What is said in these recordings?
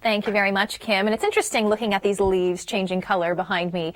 Thank you very much, Kim. And it's interesting looking at these leaves changing color behind me.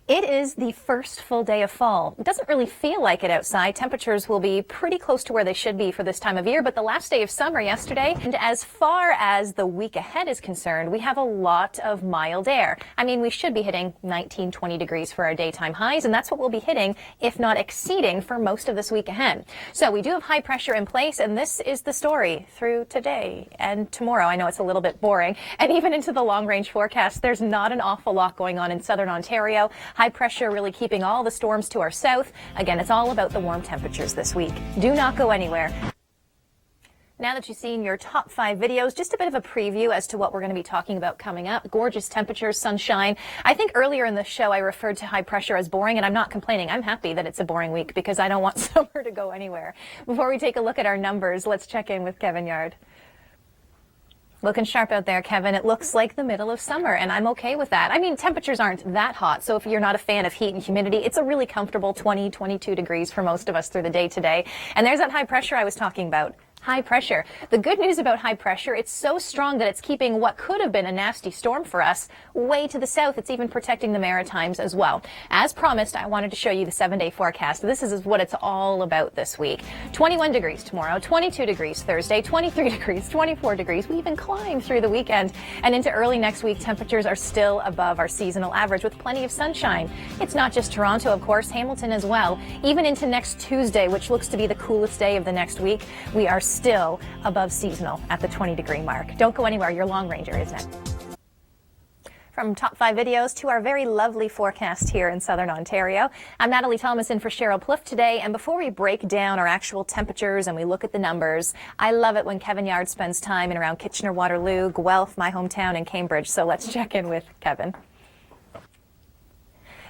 It is the first full day of fall. It doesn't really feel like it outside. Temperatures will be pretty close to where they should be for this time of year, but the last day of summer yesterday. And as far as the week ahead is concerned, we have a lot of mild air. I mean, we should be hitting 19, 20 degrees for our daytime highs, and that's what we'll be hitting, if not exceeding, for most of this week ahead. So we do have high pressure in place, and this is the story through today and tomorrow. I know it's a little bit boring. And even into the long-range forecast, there's not an awful lot going on in southern Ontario. High pressure really keeping all the storms to our south. Again, it's all about the warm temperatures this week. Do not go anywhere. Now that you've seen your top 5 videos, just a bit of a preview as to what we're going to be talking about coming up. Gorgeous temperatures, sunshine. I think earlier in the show I referred to high pressure as boring, and I'm not complaining. I'm happy that it's a boring week because I don't want summer to go anywhere. Before we take a look at our numbers, let's check in with Kevin Yard. Looking sharp out there, Kevin. It looks like the middle of summer, and I'm okay with that. I mean, temperatures aren't that hot, so if you're not a fan of heat and humidity, it's a really comfortable 20, 22 degrees for most of us through the day today. And there's that high pressure I was talking about. High pressure. The good news about high pressure, it's so strong that it's keeping what could have been a nasty storm for us way to the south. It's even protecting the Maritimes as well. As promised, I wanted to show you the 7-day forecast. This is what it's all about this week. 21 degrees tomorrow, 22 degrees Thursday, 23 degrees, 24 degrees. We even climb through the weekend. And into early next week, temperatures are still above our seasonal average with plenty of sunshine. It's not just Toronto, of course, Hamilton as well. Even into next Tuesday, which looks to be the coolest day of the next week, we are still above seasonal at the 20-degree mark. Don't go anywhere. Your long ranger is next. From top 5 videos to our very lovely forecast here in southern Ontario. I'm Natalie Thomas in for Cheryl Plouffe today, and before we break down our actual temperatures and we look at the numbers, I love it when Kevin Yard spends time in around Kitchener-Waterloo, Guelph, my hometown, and Cambridge. So let's check in with Kevin.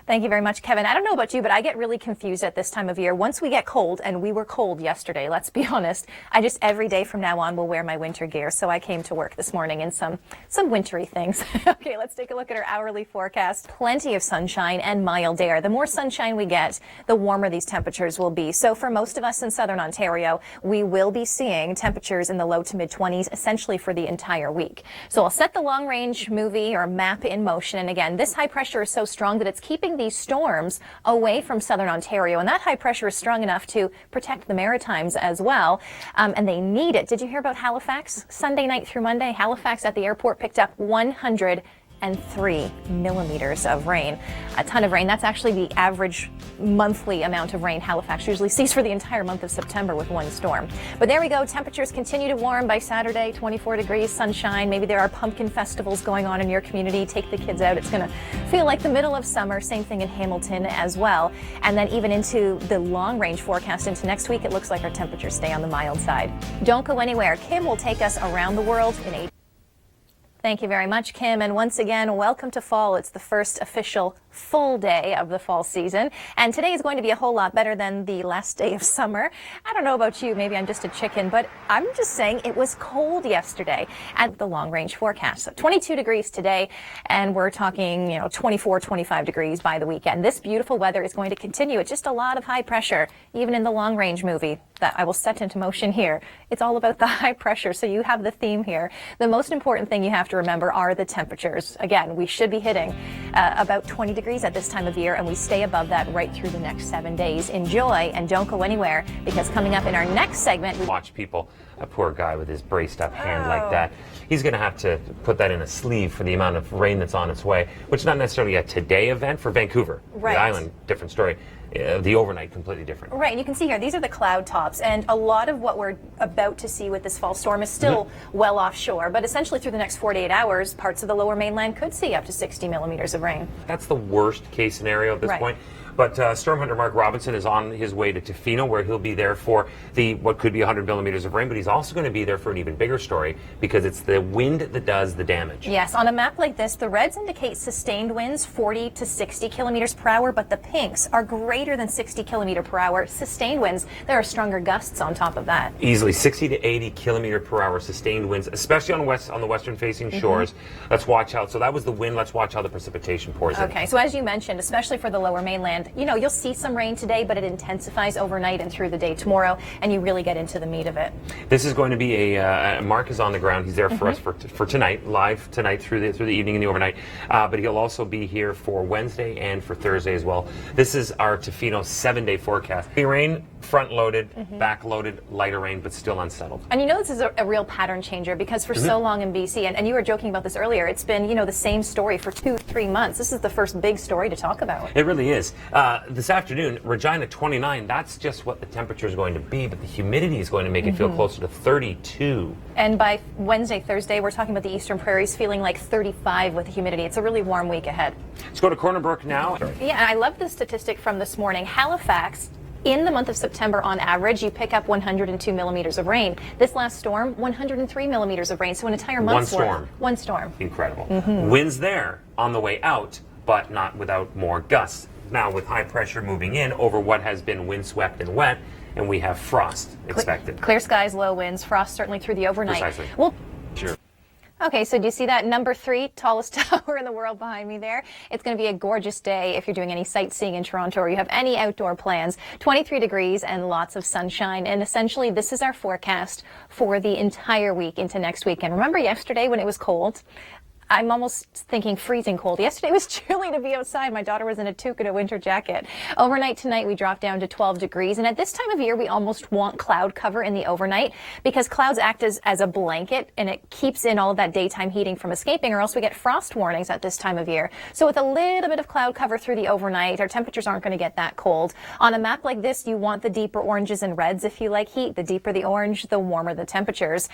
Thank you very much, Kevin. I don't know about you, but I get really confused at this time of year. Once we get cold, and we were cold yesterday, let's be honest, I just every day from now on will wear my winter gear. So I came to work this morning in some wintry things. Okay, let's take a look at our hourly forecast. Plenty of sunshine and mild air. The more sunshine we get, the warmer these temperatures will be. So for most of us in southern Ontario, we will be seeing temperatures in the low to mid 20s essentially for the entire week. So I'll set the long range movie or map in motion. And again, this high pressure is so strong that it's keeping these storms away from southern Ontario, and that high pressure is strong enough to protect the Maritimes as well, and they need it. Did you hear about Halifax? Sunday night through Monday, Halifax at the airport picked up 103 millimeters of rain. A ton of rain. That's actually the average monthly amount of rain Halifax usually sees for the entire month of September with one storm. But there we go. Temperatures continue to warm by Saturday, 24 degrees, sunshine. Maybe there are pumpkin festivals going on in your community. Take the kids out. It's going to feel like the middle of summer. Same thing in Hamilton as well. And then even into the long range forecast into next week, it looks like our temperatures stay on the mild side. Don't go anywhere. Kim will take us around the world in 8. Thank you very much, Kim. And once again, welcome to fall. It's the first official full day of the fall season. And today is going to be a whole lot better than the last day of summer. I don't know about you, maybe I'm just a chicken, but I'm just saying it was cold yesterday at the long range forecast. So 22 degrees today, and we're talking, 24, 25 degrees by the weekend. This beautiful weather is going to continue. It's just a lot of high pressure, even in the long range movie that I will set into motion here. It's all about the high pressure, so you have the theme here. The most important thing you have to remember are the temperatures. Again, we should be hitting about 20 degrees at this time of year, and we stay above that right through the next 7 days. Enjoy and don't go anywhere, because coming up in our next segment, watch people, a poor guy with his braced up hand like that. He's going to have to put that in a sleeve for the amount of rain that's on its way, which is not necessarily a today event for Vancouver. Right. The island, different story. The overnight, completely different. Right, and you can see here, these are the cloud tops, and a lot of what we're about to see with this fall storm is still well offshore, but essentially through the next 48 hours, parts of the lower mainland could see up to 60 millimeters of rain. That's the worst case scenario at this point. But storm hunter Mark Robinson is on his way to Tofino, where he'll be there for what could be 100 millimeters of rain, but he's also going to be there for an even bigger story, because it's the wind that does the damage. Yes, on a map like this, the reds indicate sustained winds 40 to 60 kilometers per hour, but the pinks are greater than 60 kilometer per hour sustained winds. There are stronger gusts on top of that. Easily 60 to 80 kilometer per hour sustained winds, especially on the western facing shores. Let's watch out. So that was the wind. Let's watch how the precipitation pours in. Okay, so as you mentioned, especially for the lower mainland, you know, you'll see some rain today, but it intensifies overnight and through the day tomorrow, and you really get into the meat of it. This is going to be Mark is on the ground. He's there for us for tonight, live tonight through the evening and the overnight. But he'll also be here for Wednesday and for Thursday as well. This is our Tofino 7-day forecast. Heavy rain, front-loaded, back-loaded, lighter rain, but still unsettled. And you know this is a real pattern changer because for so long in BC, and you were joking about this earlier, it's been, you know, the same story for 2-3 months. This is the first big story to talk about. It really is. This afternoon, Regina 29, that's just what the temperature is going to be, but the humidity is going to make it feel closer to 32. And by Wednesday, Thursday, we're talking about the Eastern Prairies feeling like 35 with the humidity. It's a really warm week ahead. Let's go to Corner Brook now. Yeah, and I love this statistic from this morning. Halifax, in the month of September, on average, you pick up 102 millimeters of rain. This last storm, 103 millimeters of rain, so an entire month's worth. One storm. Incredible. Winds there on the way out, but not without more gusts. Now, with high pressure moving in over what has been windswept and wet, and we have frost expected. Clear skies, low winds, frost certainly through the overnight. Precisely. Well, Sure. okay, so do you see that number 3 tallest tower in the world behind me there? It's going to be a gorgeous day if you're doing any sightseeing in Toronto or you have any outdoor plans. 23 degrees and lots of sunshine. And essentially, this is our forecast for the entire week into next weekend. Remember yesterday when it was cold? I'm almost thinking freezing cold. Yesterday was chilly to be outside. My daughter was in a toque and a winter jacket. Overnight tonight, we dropped down to 12 degrees. And at this time of year, we almost want cloud cover in the overnight because clouds act as a blanket and it keeps in all of that daytime heating from escaping, or else we get frost warnings at this time of year. So with a little bit of cloud cover through the overnight, our temperatures aren't going to get that cold. On a map like this, you want the deeper oranges and reds if you like heat. The deeper the orange, the warmer the temperatures.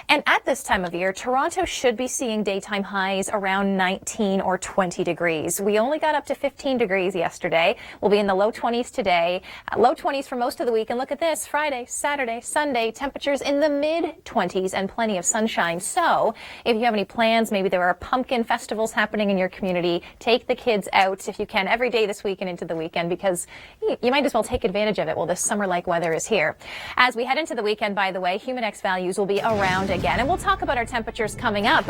And at this time of year, Toronto should be seeing daytime highs around 19 or 20 degrees. We only got up to 15 degrees yesterday. We'll be in the low 20s today, low 20s for most of the week. And look at this, Friday, Saturday, Sunday, temperatures in the mid 20s and plenty of sunshine. So if you have any plans, maybe there are pumpkin festivals happening in your community, take the kids out if you can every day this week and into the weekend because you might as well take advantage of it while this summer-like weather is here. As we head into the weekend, by the way, Humidex values will be around again. And we'll talk about our temperatures coming up, but